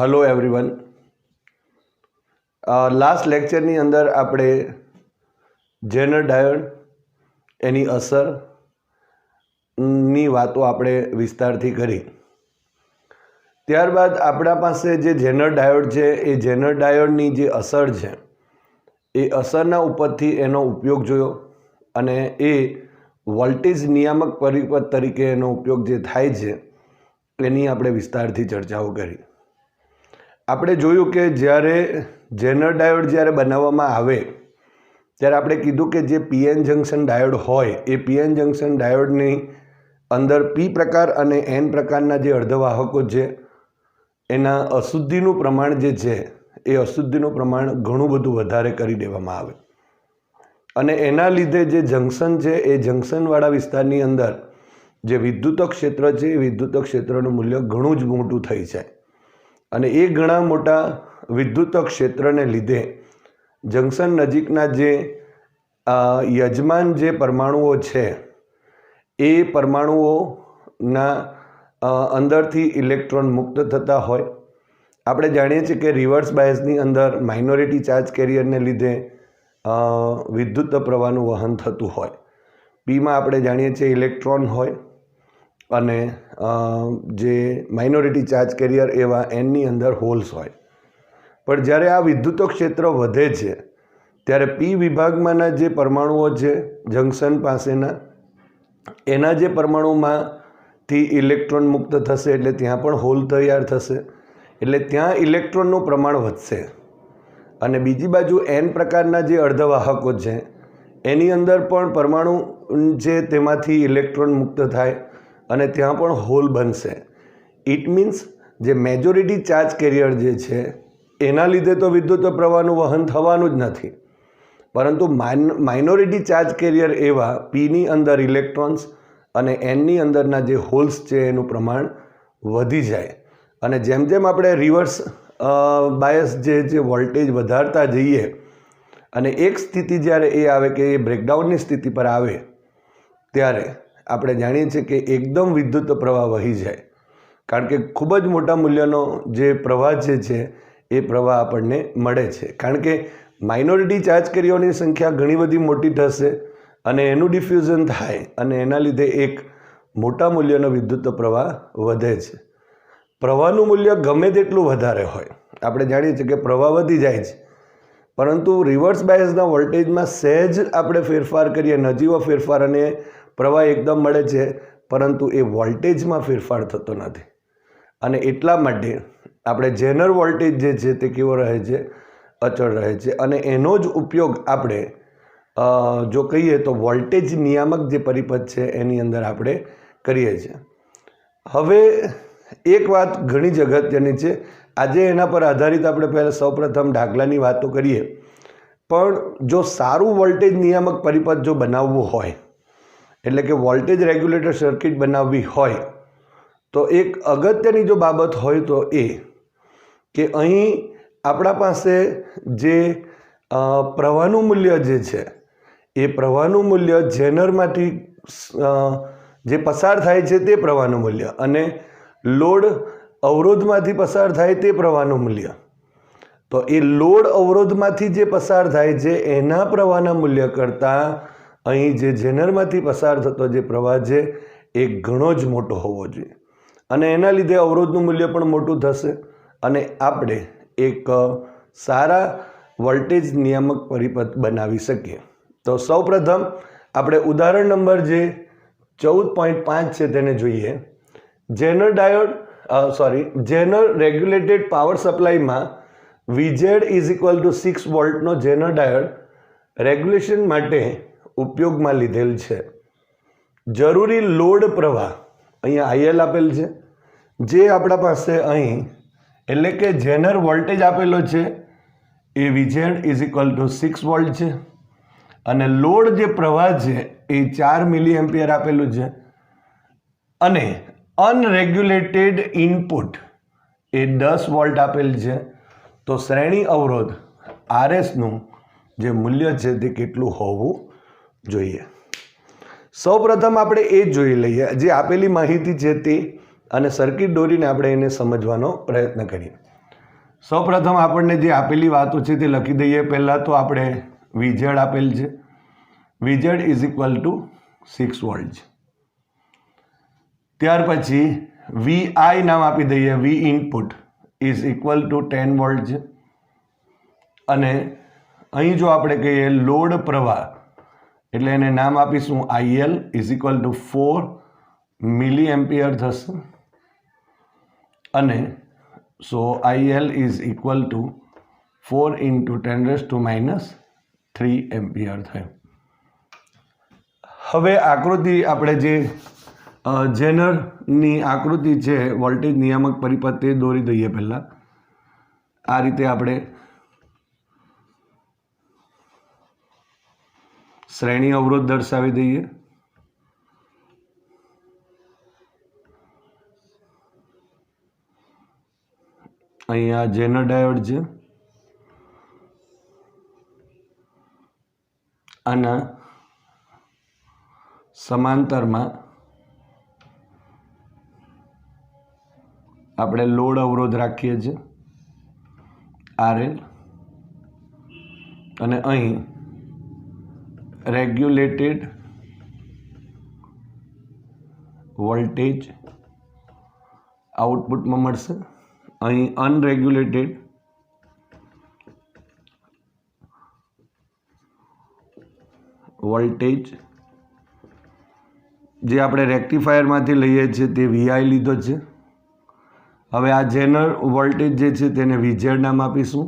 Hello everyone. Last लेक्चरनी अंदर આપણે Zener diode એની અસરની વાતો આપણે વિસ્તારથી કરી। ત્યારબાદ આપણા પાસે જે જેનર ડાયોડ છે એ જેનર ડાયોડની જે અસર છે એ અસરના ઉપરથી એનો ઉપયોગ જોયો અને એ વોલ્ટેજ નિયામક પરિપથ તરીકે એનો ઉપયોગ જે થાય છે એની આપણે વિસ્તારથી ચર્ચાઓ કરી। આપણે જોયું કે જ્યારે જેનર ડાયોડ જ્યારે બનાવવામાં આવે ત્યારે આપણે કીધું કે જે પીએન જંક્શન ડાયોડ હોય એ પીએન જંક્શન ડાયોડની અંદર પી પ્રકાર અને એન પ્રકારના જે અર્ધવાહકો છે એના અશુદ્ધિનું પ્રમાણ જે છે એ અશુદ્ધિનું પ્રમાણ ઘણું બધું વધારે કરી દેવામાં આવે અને એના લીધે જે જંક્શન છે એ જંક્શનવાળા વિસ્તારની અંદર જે વિદ્યુત ક્ષેત્ર છે એ વિદ્યુત ક્ષેત્રનું મૂલ્ય ઘણું જ મોટું થઈ જાય અને એ ઘણા મોટા વિદ્યુત ક્ષેત્રને લીધે જંક્શન નજીકના જે યજમાન જે પરમાણુઓ છે એ પરમાણુઓના અંદરથી ઇલેક્ટ્રોન મુક્ત થતા હોય। આપણે જાણીએ છીએ કે રિવર્સ બાયસની અંદર માઇનોરિટી ચાર્જ કેરિયરને લીધે વિદ્યુત પ્રવાહનું વહન થતું હોય। પીમાં આપણે જાણીએ છીએ ઇલેક્ટ્રોન હોય અને જે માઇનોરિટી ચાર્જ કેરિયર એવા એનની અંદર હોલ્સ હોય। પણ જ્યારે આ વિદ્યુત ક્ષેત્ર વધે છે ત્યારે પી વિભાગમાંના જે પરમાણુઓ છે જંક્શન પાસેના એના જે પરમાણુમાંથી ઇલેક્ટ્રોન મુક્ત થશે એટલે ત્યાં પણ હોલ તૈયાર થશે એટલે ત્યાં ઇલેક્ટ્રોનનું પ્રમાણ વધશે અને બીજી બાજુ એન પ્રકારના જે અર્ધવાહકો છે એની અંદર પણ પરમાણુ છે તેમાંથી ઇલેક્ટ્રોન મુક્ત થાય અને ત્યાં પણ હોલ બનશે। ઇટ મીન્સ જે મેજોરિટી ચાર્જ કેરિયર જે છે એના લીધે તો વિદ્યુત પ્રવાહનું વહન થવાનું જ નથી પરંતુ માઇનોરિટી ચાર્જ કેરિયર એવા પીની અંદર ઇલેક્ટ્રોન્સ અને એનની અંદરના જે હોલ્સ છે એનું પ્રમાણ વધી જાય અને જેમ જેમ આપણે રિવર્સ બાયસ જે વોલ્ટેજ વધારતા જઈએ અને એક સ્થિતિ જ્યારે એ આવે કે એ બ્રેકડાઉનની સ્થિતિ પર આવે ત્યારે આપણે જાણીએ છીએ કે એકદમ વિદ્યુત પ્રવાહ વહી જાય કારણ કે ખૂબ જ મોટા મૂલ્યનો જે પ્રવાહ જે છે એ પ્રવાહ આપણને મળે છે કારણ કે માઇનોરિટી ચાર્જ કેરિયરની સંખ્યા ઘણી બધી મોટી થશે અને એનું ડિફ્યુઝન થાય અને એના લીધે એક મોટા મૂલ્યનો વિદ્યુત પ્રવાહ વધે છે। પ્રવાહનું મૂલ્ય ગમે તેટલું વધારે હોય આપણે જાણીએ છીએ કે પ્રવાહ વધી જાય છે પરંતુ રિવર્સ બાયસના વોલ્ટેજમાં સહેજ આપણે ફેરફાર કરીએ નજીવો ફેરફાર અને પ્રવાહ એકદમ મળે છે પરંતુ એ વોલ્ટેજમાં ફેરફાર થતો નથી અને એટલા માટે આપણે જેનર વોલ્ટેજ જે છે તે કેવો રહે છે અચળ રહે છે અને એનો જ ઉપયોગ આપણે જો કહીએ તો વોલ્ટેજ નિયામક જે પરિપથ છે એની અંદર આપણે કરીએ છીએ। હવે એક વાત ઘણી જ અગત્યની છે આજે એના પર આધારિત આપણે પહેલાં સૌપ્રથમ દાખલાની વાતો કરીએ પણ જો સારું વોલ્ટેજ નિયામક પરિપથ જો બનાવવું હોય એટલે કે વોલ્ટેજ રેગ્યુલેટર સર્કિટ બનાવવી હોય તો એક અગત્યની જો બાબત હોય તો એ કે અહીં આપણા પાસે જે પ્રવાહનું મૂલ્ય જે છે એ પ્રવાહનું મૂલ્ય જેનરમાંથી જે પસાર થાય છે તે પ્રવાહનું મૂલ્ય અને લોડ અવરોધમાંથી પસાર થાય તે પ્રવાહનું મૂલ્ય તો એ લોડ અવરોધમાંથી જે પસાર થાય છે એના પ્રવાહના મૂલ્ય કરતાં અહીં જે જેનરમાંથી પસાર થતો જે પ્રવાહ છે એ ઘણો જ મોટો હોવો જોઈએ અને એના લીધે અવરોધનું મૂલ્ય પણ મોટું થશે અને આપણે એક સારા વોલ્ટેજ નિયામક પરિપથ બનાવી શકીએ। તો સૌપ્રથમ આપણે ઉદાહરણ નંબર જે 14.5 છે તેને જોઈએ। જેનર રેગ્યુલેટેડ પાવર સપ્લાયમાં VZ = 6 વોલ્ટનો જેનર ડાયોડ રેગ્યુલેશન માટે ઉપયોગમાં લીધેલ છે। જરૂરી લોડ પ્રવાહ અહીંયા IL આપેલ છે જે આપણા પાસે અહીં એટલે કે જેનર વોલ્ટેજ આપેલો છે એ VZ = 6 વોલ્ટ છે અને લોડ જે પ્રવાહ છે એ 4 મિલી એમ્પિયર આપેલું છે અને અનરેગ્યુલેટેડ ઇનપુટ એ 10 વોલ્ટ આપેલ છે તો શ્રેણી અવરોધ RSનું જે મૂલ્ય છે તે કેટલું હોવું જોઈએ। સૌપ્રથમ આપણે એ જોઈ લઈએ જે આપેલી માહિતી છે તે અને સર્કિટ દોરીને આપણે એને સમજવાનો પ્રયત્ન કરીએ। સૌપ્રથમ આપણને જે આપેલી વાતો છે તે લખી દઈએ. પહેલાં તો આપણે VZ આપેલ છે. VZ is equal two 6 volt છે. ત્યાર પછી VI નામ આપી દઈએ. V input is equal two 10 volt છે. અને અહીં જો આપણે કહીએ લોડ પ્રવાહ એટલે એને નામ આપીશું IL is equal two 4 milli ampere થશે. અને સો IL is equal two 4 into 10⁻³ ampere થયું. હવે આકૃતિ આપણે જે જેનરની આકૃતિ છે વોલ્ટેજ નિયામક પરિપથ તે દોરી દઈએ. પહેલાં આ રીતે આપણે શ્રેણી અવરોધ દર્શાવી દઈએ. અહીંયા જેનર ડાયોડ છે. આના સમાંતરમાં આપણે લોડ અવરોધ રાખીએ છીએ RL. અને અહીં રેગ્યુલેટેડ વોલ્ટેજ આઉટપુટમાં મળશે. અહીં અનરેગ્યુલેટેડ વોલ્ટેજ જે આપણે રેક્ટિફાયરમાંથી લઈએ છીએ તે VI લીધો છે. હવે આ જેનર વોલ્ટેજ જે છે તેને VZ નામ આપીશું.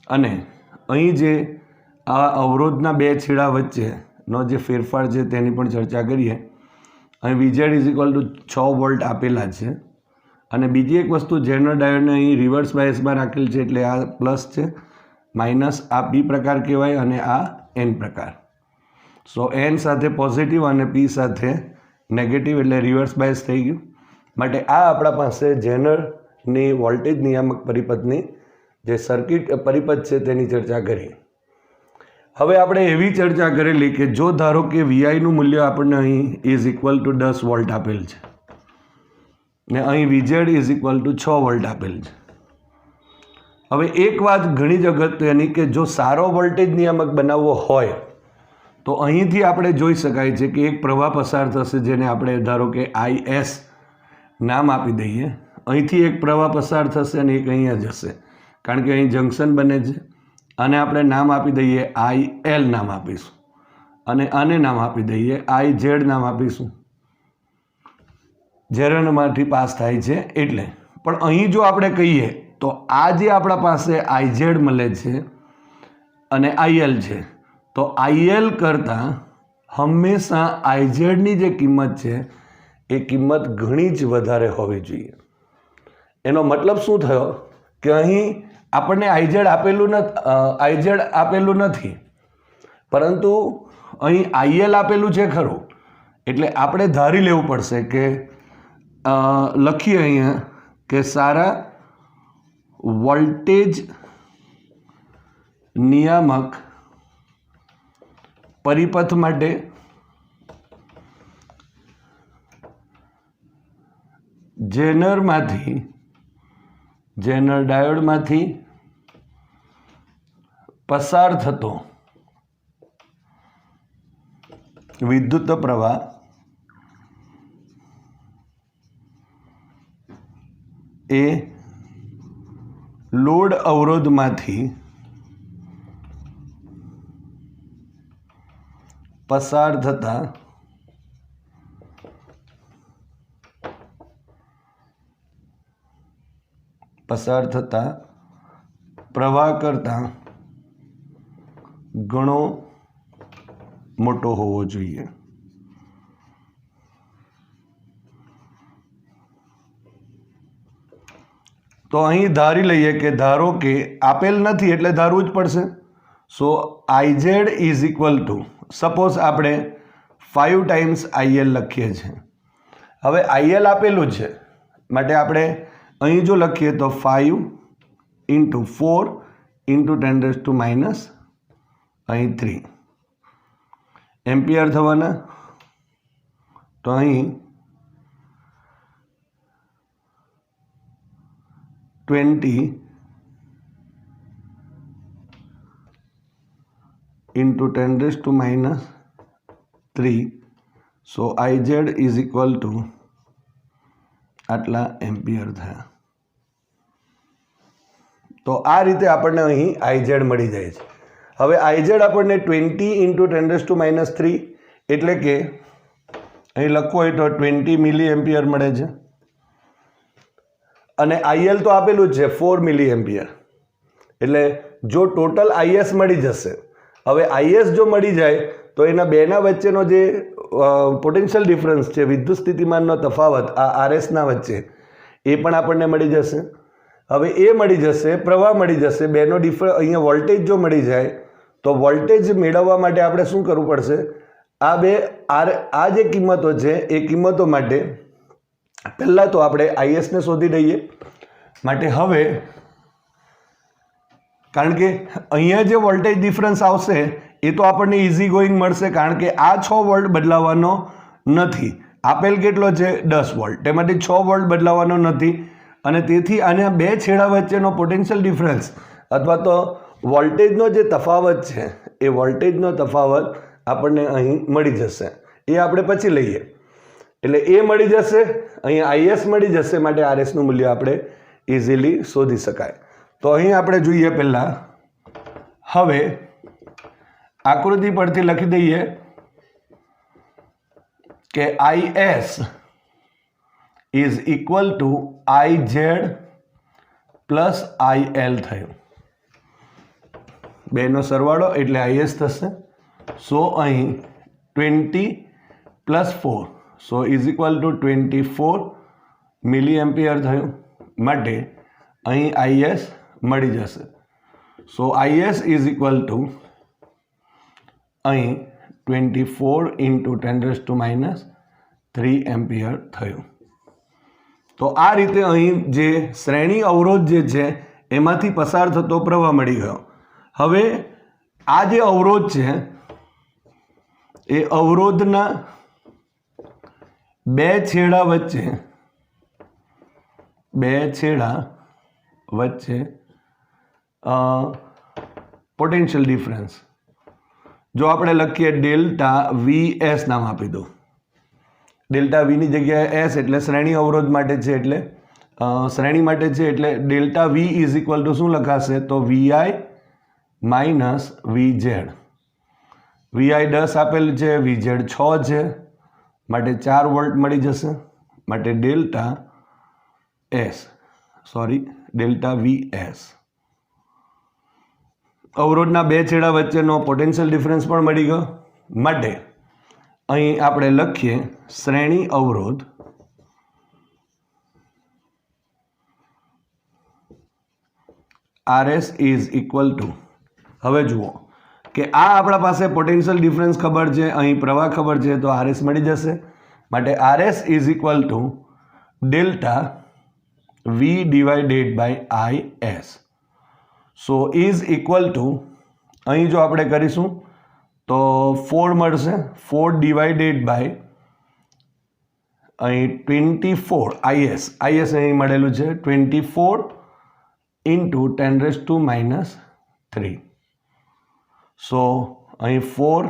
અને અહીં જે આ અવરોધના બે છેડા વચ્ચેનો જે ફેરફાર છે તેની પણ ચર્ચા કરીએ. અહીં VZ is equal two 6 volt આપેલા છે. અને બીજી એક વસ્તુ જેનર ડાયોડને અહીં રિવર્સ બાયસમાં રાખેલ છે એટલે આ પ્લસ છે, માઇનસ આ P પ્રકાર કહેવાય અને આ N પ્રકાર. સો N સાથે પોઝિટિવ અને P સાથે નેગેટિવ એટલે રિવર્સ બાયસ થઈ ગયું. માટે આ આપણા પાસે જેનરની વોલ્ટેજ નિયામક પરિપથની જે સર્કિટ પરિપથ છે તેની ચર્ચા કરી. હવે આપણે એવી ચર્ચા કરેલી કે જો ધારો કે VIનું મૂલ્ય આપણને અહીં ઇઝ ઇક્વલ ટુ 10 વોલ્ટ આપેલ છે ને અહીં VZ is equal two 6 volt આપેલ છે. હવે એક વાત ઘણી જ અગત્યની કે જો સારો વોલ્ટેજ નિયામક બનાવવો હોય તો અહીંથી આપણે જોઈ શકાય છે કે એક પ્રવાહ પસાર થશે જેને આપણે ધારો કે IS નામ આપી દઈએ. અહીંથી એક પ્રવાહ પસાર થશે અને એક અહીંયા જશે કારણ કે અહીં જંકશન બને છે. આને આપણે નામ આપી દઈએ IL નામ આપીશું. અને આને નામ આપી દઈએ IZ નામ આપીશું. જેનરમાંથી પાસ થાય છે એટલે. પણ અહીં જો આપણે કહીએ તો આ જે આપણા પાસે IZ મળે છે અને IL છે તો IL કરતાં હંમેશા IZની જે કિંમત છે એ કિંમત ઘણી જ વધારે હોવી જોઈએ. એનો મતલબ શું થયો કે અહીં આપણને IZ આપેલું નથી પરંતુ અહીં IL આપેલું છે ખરું. એટલે આપણે ધારી લેવું પડશે કે લખીએ અહીંયા કે સારા વોલ્ટેજ નિયામક પરિપથ માટે જેનર ડાયોડમાંથી પસાર થતો વિદ્યુત પ્રવાહ એ લોડ અવરોધમાંથી પસાર થતા પ્રવાહ કરતાં ઘણો મોટો હોવો જોઈએ. તો અહીં ધારી લઈએ કે ધારો કે આપેલ નથી એટલે ધારવું જ પડશે. સો IZ is equal two suppose આપણે 5 ટાઈમ્સ IL લખીએ છીએ. હવે IL આપેલું છે માટે આપણે અહીં જો લખીએ તો 5 ઇન્ટુ 4 ઇન્ટુ 10⁻³ એમ્પિયર થવાના. તો અહીં 20 into 10⁻³ so IZ is equal two આટલા એમ્પિયર થયા. તો આ રીતે આપણને અહીં IZ મળી જાય છે. હવે IZ આપણને 20 into 10⁻³ એટલે કે અહીં લખવું હોય તો 20 મિલી એમ્પિયર મળે છે અને IL તો આપેલું જ છે 4 મિલી એમ્પિયર. એટલે જો ટોટલ IS મળી જશે, હવે IS જો મળી જાય તો એના બેના વચ્ચેનો જે પોટેન્શિયલ ડિફરન્સ છે, વિદ્યુત સ્થિતિમાનનો તફાવત આ RSના વચ્ચે, એ પણ આપણને મળી જશે. હવે એ મળી જશે, પ્રવાહ મળી જશે, બેનો અહીંયા વોલ્ટેજ જો મળી જાય તો વોલ્ટેજ મેળવવા માટે આપણે શું કરવું પડશે? આ જે કિંમતો છે એ કિંમતો માટે પહેલાં તો આપણે ISને શોધી દઈએ. માટે હવે કારણ કે અહીંયા જે વોલ્ટેજ ડિફરન્સ આવશે એ તો આપણને ઇઝી ગોઈંગ મળશે, કારણ કે આ 6 વોલ્ટ બદલાવાનો નથી. આપેલ કેટલો છે? 10 વોલ્ટ. તેમાંથી 6 વોલ્ટ બદલાવાનો નથી અને તેથી આના બે છેડા વચ્ચેનો પોટેન્શિયલ ડિફરન્સ અથવા તો વોલ્ટેજનો જે તફાવત છે એ વોલ્ટેજનો તફાવત આપણને અહીં મળી જશે. એ આપણે પછી લઈએ. એટલે એ મળી જશે, અહીંયા IS મળી જશે, માટે RSનું મૂલ્ય આપણે ઇઝીલી શોધી શકાય. તો અહીં આપણે જોઈએ પહેલાં, હવે આકૃતિ પરથી લખી દઈએ કે IS is equal two IZ plus IL થયું. બેનો સરવાળો એટલે IS થશે. સો અહીં 20 plus 4 so is equal two 24 milli ampere થયું. માટે અહીં IS મળી જશે. સો IS ઇઝ ઇક્વલ ટુ અહીં 24 into 10⁻³ એમ્પિયર થયું. તો આ રીતે અહીં જે શ્રેણી અવરોધ જે છે એમાંથી પસાર થતો પ્રવાહ મળી ગયો. હવે આ જે અવરોધ છે એ અવરોધના બે છેડા વચ્ચે પોટેન્શિયલ ડિફરન્સ જો આપણે લખીએ ડેલ્ટા VS નામ આપી દો. ડેલ્ટા Vની જગ્યાએ S એટલે શ્રેણી અવરોધ માટે છે, એટલે શ્રેણી માટે છે, એટલે delta V is equal two શું લખાશે? તો VI માઇનસ VZ. VI 10 આપેલ છે, VZ 6 છે, માટે 4 વોલ્ટ મળી જશે. માટે ડેલ્ટા VS અવરોધના બે છેડા વચ્ચેનો પોટેન્શિયલ ડિફરન્સ પણ મળી ગયો. માટે અહીં આપણે લખીએ શ્રેણી અવરોધ RS ઇઝ ઇક્વલ ટુ, હવે જુઓ કે આ આપણા પાસે પોટેન્શિયલ ડિફરન્સ ખબર છે, અહીં પ્રવાહ ખબર છે, તો RS મળી જશે. માટે RS is equal to delta V divided by IS. So is equal to અહીં જો આપણે કરીશું તો 4 મળશે. 4 ડિવાઇડેડ બાય અહીં 24 IS અહીં મળેલું છે 24 into 10⁻³ સો અહીં 4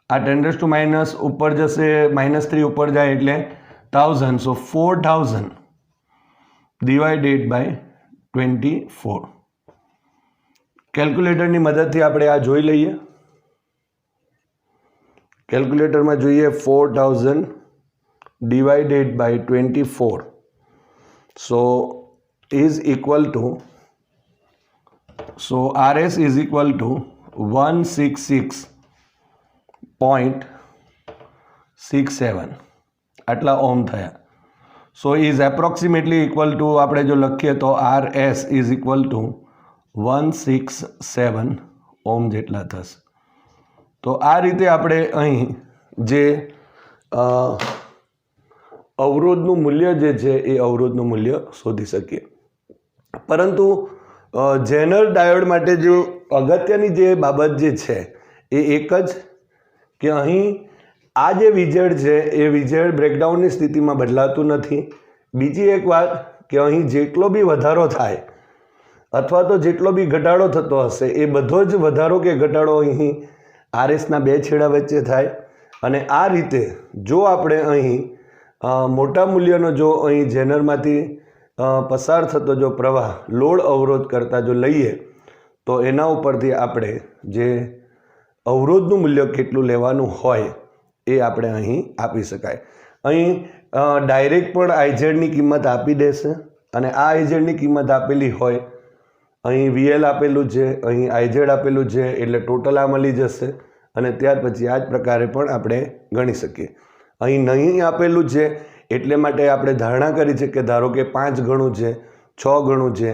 આ 10⁻³ ઉપર જશે, -3 ઉપર જાય એટલે 1000. સો 4000 ડિવાઇડેડ બાય 24. કેલ્ક્યુલેટરની મદદથી આપણે આ જોઈ લઈએ. કેલ્ક્યુલેટરમાં જોઈએ 4000 divided by 24 so is equal to RS is equal to 166.67 આટલા ઓમ થયા. સો ઇઝ એપ્રોક્સિમેટલી ઇક્વલ ટુ આપણે જો લખીએ તો RS ઇઝ ઇક્વલ ટુ 167 ઓમ જેટલા થશે. તો આ રીતે આપણે અહીં જે અવરોધનું મૂલ્ય જે છે એ અવરોધનું મૂલ્ય શોધી શકીએ. પરંતુ જેનર ડાયોડ માટે જો અગત્યની જે બાબત જે છે એ એક જ કે અહીં આ જે વીજળ છે એ વીજળ બ્રેકડાઉનની સ્થિતિમાં બદલાતું નથી. બીજી એક વાત કે અહીં જેટલો બી વધારો થાય અથવા તો જેટલો બી ઘટાડો થતો હશે એ બધો જ વધારો કે ઘટાડો અહીં આરએસના બે છેડા વચ્ચે થાય. અને આ રીતે જો આપણે અહીં મોટા મૂલ્યનો જો અહીં જેનરમાંથી પસાર થતો જો પ્રવાહ લોડ અવરોધ કરતાં જો લઈએ તો એના ઉપરથી આપણે જે અવરોધનું મૂલ્ય કેટલું લેવાનું હોય એ આપણે અહીં આપી શકાય. અહીં ડાયરેક્ટ પણ આઈઝેડની કિંમત આપી દેશે અને આ આઈઝેડની કિંમત આપેલી હોય, અહીં વીએલ આપેલું છે, અહીં આઈઝેડ આપેલું છે, એટલે ટોટલ આ મળી જશે અને ત્યાર પછી આ જ પ્રકારે પણ આપણે ગણી શકીએ. અહીં નહીં આપેલું છે એટલે માટે આપણે ધારણા કરી છે કે ધારો કે 5 ગણું છે, 6 ગણું છે,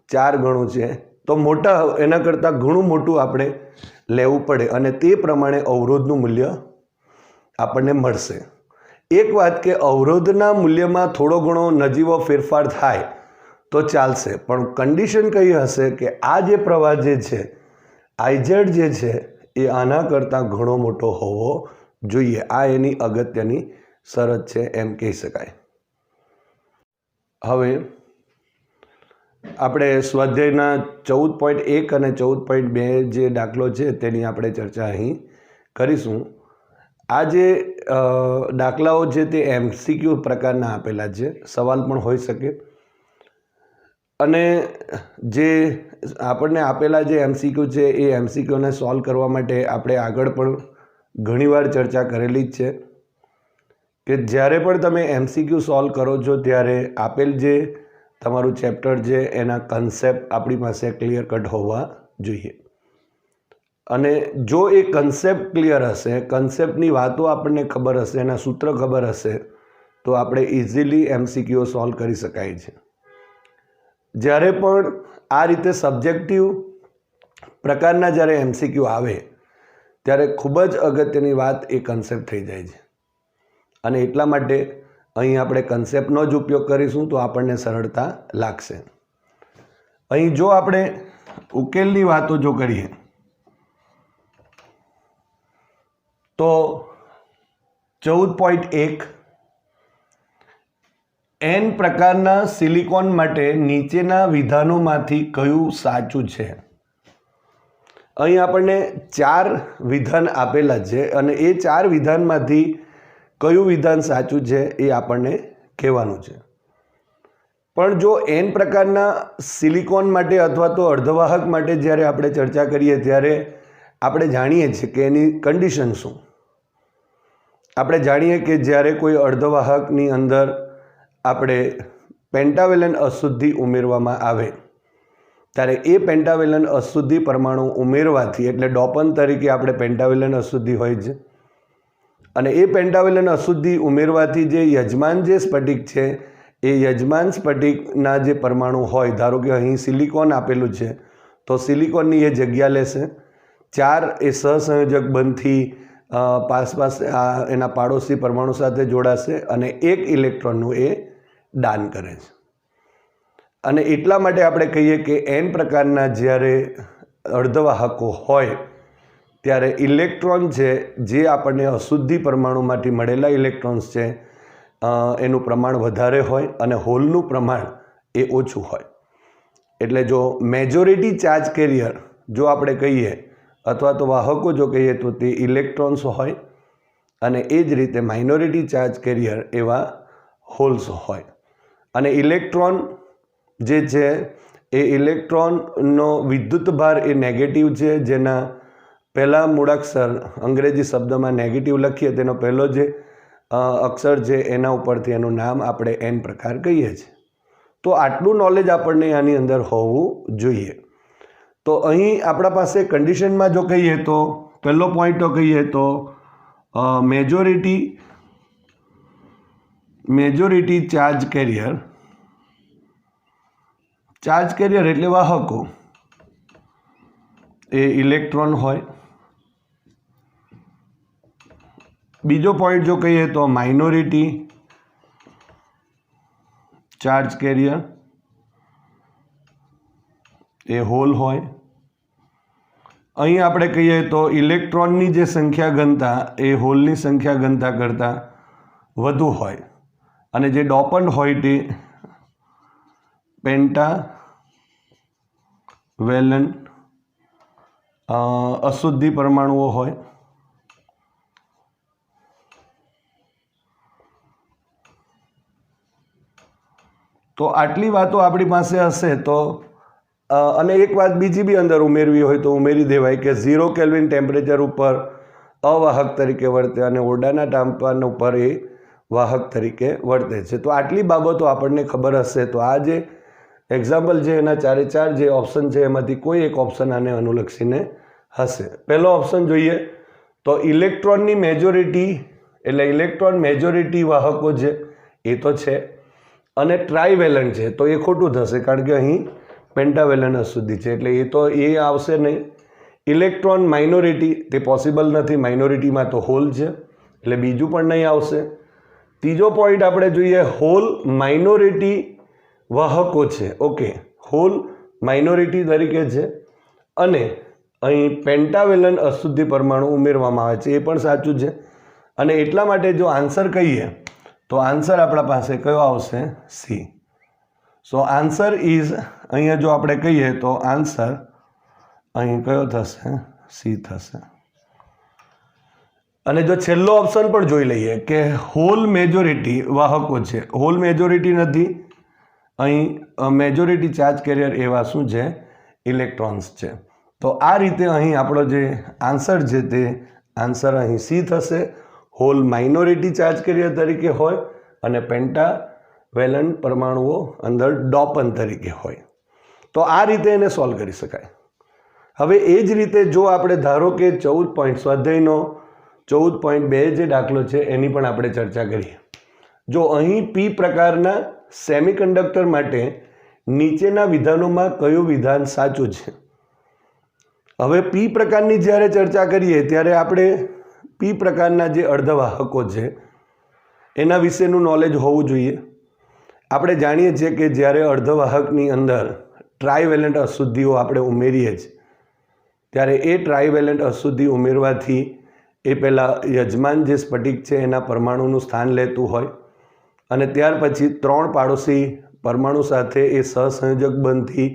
4 ગણું છે, તો મોટા એના કરતાં ઘણું મોટું આપણે લેવું પડે અને તે પ્રમાણે અવરોધનું મૂલ્ય આપણને મળશે. એક વાત કે અવરોધના મૂલ્યમાં થોડો ઘણો નજીવો ફેરફાર થાય તો ચાલશે, પણ કન્ડિશન કઈ હશે કે આ જે પ્રવાહ જે છે આઈઝેડ જે છે એ આના કરતાં ઘણો મોટો હોવો જોઈએ. આ એની અગત્યની શરત છે એમ કહી શકાય. હવે આપણે સ્વાધ્યાયના 14.1 અને 14.2 જે દાખલો છે તેની આપણે ચર્ચા અહીં કરીશું. આ જે દાખલાઓ છે તે MCQ પ્રકારના આપેલા છે, સવાલ પણ હોઈ શકે અને જે આપણને આપેલા જે MCQ છે એ MCQને સોલ્વ કરવા માટે આપણે આગળ પણ ઘણીવાર ચર્ચા કરેલી જ છે કે જ્યારે પણ તમે MCQ સોલ્વ કરો છો ત્યારે આપેલ જે તમારું ચેપ્ટર છે એના કન્સેપ્ટ આપણી પાસે ક્લિયર કટ હોવા જોઈએ. અને જો એ કન્સેપ્ટ ક્લિયર હશે, કન્સેપ્ટની વાતો આપણને ખબર હશે, એના સૂત્ર ખબર હશે તો આપણે ઇઝીલી MCQ સોલ્વ કરી શકાય છે. જ્યારે પણ આ રીતે સબ્જેક્ટિવ પ્રકારના જ્યારે MCQ આવે ત્યારે ખૂબ જ અગત્યની વાત એ કન્સેપ્ટ થઈ જાય છે અને એટલા માટે અહીં આપણે કન્સેપ્ટનો જ ઉપયોગ કરીશું તો આપણને સરળતા લાગશે. અહીં જો આપણે ઉકેલની વાતો જો કરીએ તો 14.1 N પ્રકારના સિલિકોન માટે નીચેના વિધાનોમાંથી કયું સાચું છે? અહીં આપણને 4 વિધાન આપેલા છે અને એ 4 વિધાનમાંથી કયું વિધાન સાચું છે એ આપણને કહેવાનું છે. પણ જો N પ્રકારના સિલિકોન માટે અથવા તો અર્ધવાહક માટે જ્યારે આપણે ચર્ચા કરીએ ત્યારે આપણે જાણીએ છીએ કે એની કન્ડિશન શું. આપણે જાણીએ કે જ્યારે કોઈ અર્ધવાહકની અંદર આપણે પેન્ટાવેલન અશુદ્ધિ ઉમેરવામાં આવે ત્યારે એ પેન્ટાવેલન અશુદ્ધિ પરમાણુ ઉમેરવાથી, એટલે ડોપન તરીકે આપણે પેન્ટાવેલન અશુદ્ધિ હોય છે અને એ પેન્ટાવેલન અશુદ્ધિ ઉમેરવાથી જે યજમાન જે સ્ફટિક છે એ યજમાન સ્ફટિકના જે પરમાણુ હોય, ધારો કે અહીં સિલિકોન આપેલું છે તો સિલિકોનની એ જગ્યા લેશે, 4 એ સહસંયોજક બંધથી પાસ એના પાડોશી પરમાણુ સાથે જોડાશે અને 1 ઇલેક્ટ્રોનનું એ દાન કરે છે. અને એટલા માટે આપણે કહીએ કે N પ્રકારના જ્યારે અર્ધવાહકો હોય ત્યારે ઇલેક્ટ્રોન છે જે આપણને અશુદ્ધિ પરમાણુમાંથી મળેલા ઇલેક્ટ્રોન્સ છે એનું પ્રમાણ વધારે હોય અને હોલનું પ્રમાણ એ ઓછું હોય. એટલે જો મેજોરિટી ચાર્જ કેરિયર જો આપણે કહીએ અથવા તો વાહકો જો કહીએ તો તે ઇલેક્ટ્રોન્સ હોય અને એ જ રીતે માઇનોરિટી ચાર્જ કેરિયર એવા હોલ્સ હોય. અને ઇલેક્ટ્રોન જે છે એ ઇલેક્ટ્રોનનો વિદ્યુત ભાર એ નેગેટિવ છે, જેના પહેલાં મૂળાક્ષર અંગ્રેજી શબ્દમાં નેગેટિવ લખીએ તેનો પહેલો જે અક્ષર છે એના ઉપરથી એનું નામ આપણે N પ્રકાર કહીએ છીએ. તો આટલું નોલેજ આપણને આની અંદર હોવું જોઈએ. તો અહીં આપણા પાસે કન્ડિશનમાં જો કહીએ તો પહેલો પોઈન્ટ તો કહીએ તો મેજોરિટી ચાર્જ કેરિયર એટલે વાહકો એ ઇલેક્ટ્રોન હોય. બીજો પોઈન્ટ જો કહીએ તો માઇનોરિટી ચાર્જ કેરિયર એ હોલ હોય. અહીં આપણે કહીએ તો ઇલેક્ટ્રોનની જે સંખ્યા ઘનતા એ હોલની સંખ્યા ઘનતા કરતાં વધુ હોય અને જે ડોપન્ટ હોય તે પેન્ટાવેલન્ટ વેલેન્ટ અશુદ્ધિ પરમાણુઓ હોય. તો આટલી વાતો આપણી પાસે હશે તો અને એક વાત બીજી બી અંદર ઉમેરવી હોય તો ઉમેરી દેવાય કે 0 કેલ્વિન ટેમ્પરેચર ઉપર અવાહક તરીકે વર્તે અને ઓરડાના તાપમાન ઉપર એ વાહક તરીકે વર્તે છે. તો આટલી બાબતો આપણને ખબર હશે તો આ જે એક્ઝામ્પલ છે એના 4 જે ઓપ્શન છે એમાંથી કોઈ એક ઓપ્શન આને અનુલક્ષીને હશે. પહેલો ઓપ્શન જોઈએ તો ઇલેક્ટ્રોનની મેજોરિટી એટલે ઇલેક્ટ્રોન મેજોરિટી વાહકો છે એ તો છે અને ટ્રાઇવેલન્ટ છે તો એ ખોટું થશે કારણ કે અહીં પેન્ટાવેલન્ટ અશુદ્ધિ છે એટલે એ તો એ આવશે નહીં. ઇલેક્ટ્રોન માઇનોરિટી તે પોસિબલ નથી, માઇનોરિટીમાં તો હોલ છે એટલે બીજું પણ નહીં આવશે. ત્રીજો પોઈન્ટ આપણે જોઈએ હોલ માઇનોરિટી વાહકો છે. ઓકે, હોલ માઇનોરિટી તરીકે છે અને અહીં પેન્ટાવેલન્ટ અશુદ્ધિ પરમાણુ ઉમેરવામાં આવે છે એ પણ સાચું છે અને એટલા માટે જો આન્સર કહીએ તો આન્સર આપણા પાસે કયો આવશે? સી. સો આન્સર ઇઝ અહીંયા જો આપણે કહીએ તો આન્સર અહીં કયો થશે? સી થશે. અને જો છેલ્લો ઓપ્શન પણ જોઈ લઈએ કે હોલ મેજોરિટી વાહકો છે, હોલ મેજોરિટી નથી, અહીં મેજોરિટી ચાર્જ કેરિયર એવા શું છે? ઇલેક્ટ્રોન્સ છે. તો આ રીતે અહીં આપણો જે આન્સર છે તે આન્સર અહીં સી થશે. હોલ માઇનોરિટી ચાર્જ કેરિયર તરીકે હોય અને પેન્ટાવેલન્ટ પરમાણુઓ અંદર ડોપન તરીકે હોય. તો આ રીતે એને સોલ્વ કરી શકાય. હવે એ જ રીતે જો આપણે ધારો કે 14 પોઈન્ટ સ્વાધ્યાયનો 14.2 જે દાખલો છે એની પણ આપણે ચર્ચા કરીએ. જો અહીં પી પ્રકારના સેમિકન્ડક્ટર માટે નીચેના વિધાનોમાં કયું વિધાન સાચું છે? હવે પી પ્રકારની જ્યારે ચર્ચા કરીએ ત્યારે આપણે પી પ્રકારના જે અર્ધવાહકો છે એના વિશેનું નોલેજ હોવું જોઈએ. આપણે જાણીએ છીએ કે જ્યારે અર્ધવાહકની અંદર ટ્રાઇવેલન્ટ અશુદ્ધિઓ આપણે ઉમેરીએ છીએ ત્યારે એ ટ્રાઇવેલન્ટ અશુદ્ધિ ઉમેરવાથી એ પહેલાં યજમાન જે સ્ફટિક છે એના પરમાણુનું સ્થાન લેતું હોય અને ત્યાર પછી 3 પાડોશી પરમાણુ સાથે એ સહસંયોજક બંધથી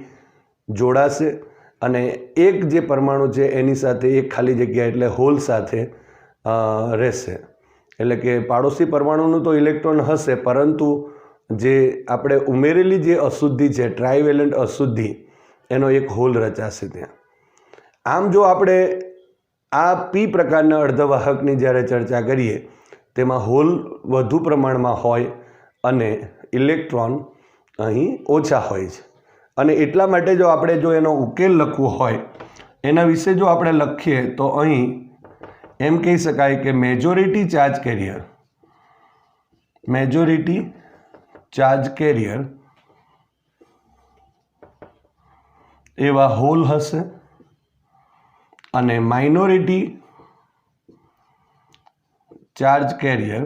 જોડાશે અને એક જે પરમાણુ છે એની સાથે એક ખાલી જગ્યા એટલે હોલ સાથે રહેશે. એટલે કે પાડોશી પરમાણુનું તો ઇલેક્ટ્રોન હશે પરંતુ જે આપણે ઉમેરેલી જે અશુદ્ધિ છે ટ્રાઇવેલન્ટ અશુદ્ધિ એનો એક હોલ રચાશે ત્યાં. આમ જો આપણે આ પી પ્રકારના અર્ધવાહકની જ્યારે ચર્ચા કરીએ તેમાં હોલ વધુ પ્રમાણમાં હોય અને ઇલેક્ટ્રોન અહીં ઓછા હોય છે અને એટલા માટે જો આપણે જો એનો ઉકેલ લખવો હોય એના વિશે જો આપણે લખીએ તો અહીં એમ કહી શકાય કે મેજોરિટી ચાર્જ કેરિયર એવા હોલ હશે અને માઇનોરિટી ચાર્જ કેરિયર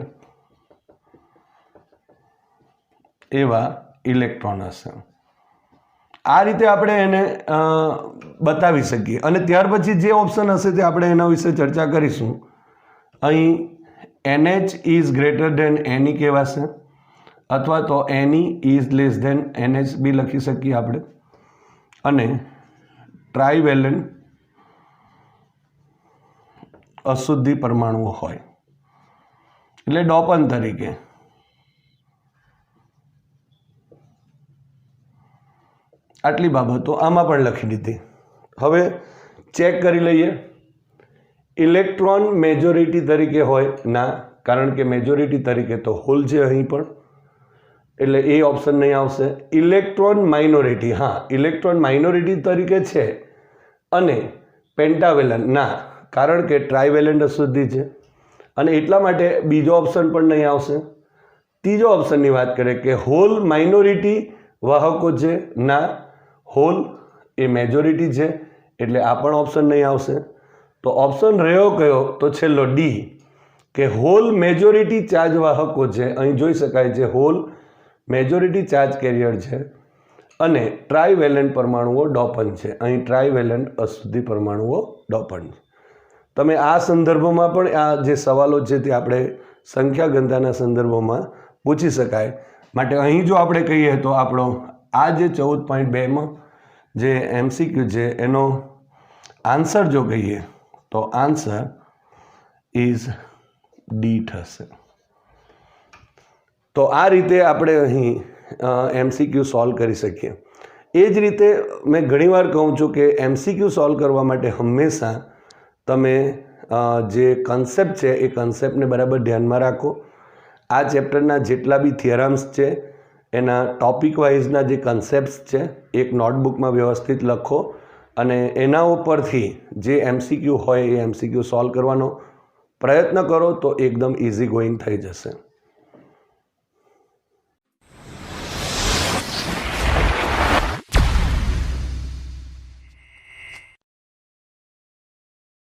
એવા ઇલેક્ટ્રોન હશે. આ રીતે આપણે એને બતાવી શકીએ અને ત્યાર પછી જે ઓપ્શન હશે તે આપણે એના વિશે ચર્ચા કરીશું. અહીં NH is greater than NE કહેવાશે અથવા તો NE is less than NH બી લખી શકીએ આપણે અને ટ્રાઇવેલન્ટ અશુદ્ધિ પરમાણુઓ હોય એટલે ડોપન તરીકે. આટલી બાબતો આમાં પણ લખી દીધી. હવે ચેક કરી લઈએ. ઇલેક્ટ્રોન મેજોરિટી તરીકે હોય ના, કારણ કે મેજોરિટી તરીકે તો હોલ છે અહીં પણ એટલે એ ઓપ્શન નહીં આવશે. ઇલેક્ટ્રોન માઇનોરિટી, હા ઇલેક્ટ્રોન માઇનોરિટી તરીકે છે અને પેન્ટાવેલન્ટ ના, કારણ કે ટ્રાઇવેલન્ટ અશુદ્ધિ છે અને એટલા માટે બીજો ઓપ્શન પણ નહીં આવશે. ત્રીજો ઓપ્શનની વાત કરીએ કે હોલ માઇનોરિટી વાહકો છે ના, હોલ એ મેજોરિટી છે એટલે આ પણ ઓપ્શન નહીં આવશે. તો ઓપ્શન રહ્યો કયો? તો છેલ્લો ડી કે હોલ મેજોરિટી ચાર્જ વાહકો છે. અહીં જોઈ શકાય છે હોલ મેજોરિટી ચાર્જ કેરિયર છે અને ટ્રાઇવેલન્ટ પરમાણુઓ ડોપન છે. અહીં ટ્રાઇવેલન્ટ અશુદ્ધિ પરમાણુઓ ડોપન છે. તમે આ સંદર્ભમાં પણ આ જે સવાલો છે તે આપણે સંખ્યા ઘનતાના સંદર્ભમાં પૂછી શકાય. માટે અહીં જો આપણે કહીએ તો આપણો આ જે 14.2માં જે MCQ છે એનો આન્સર જો કહીએ તો આન્સર ઇઝ ડી થશે. તો આ રીતે આપણે અહીં MCQ સોલ્વ કરી શકીએ. એ જ રીતે મેં ઘણીવાર કહું છું કે MCQ સોલ્વ કરવા માટે હંમેશા તમે જે કન્સેપ્ટ છે એ કન્સેપ્ટને બરાબર ધ્યાનમાં રાખો. આ ચેપ્ટરના જેટલા બી થિયરમ્સ છે એના ટોપિક વાઇઝના જે કન્સેપ્ટ્સ છે એક નોટબુકમાં વ્યવસ્થિત લખો અને એના ઉપરથી જે MCQ હોય એ MCQ સોલ્વ કરવાનો પ્રયત્ન કરો તો એકદમ ઇઝી ગોઈંગ થઈ જશે.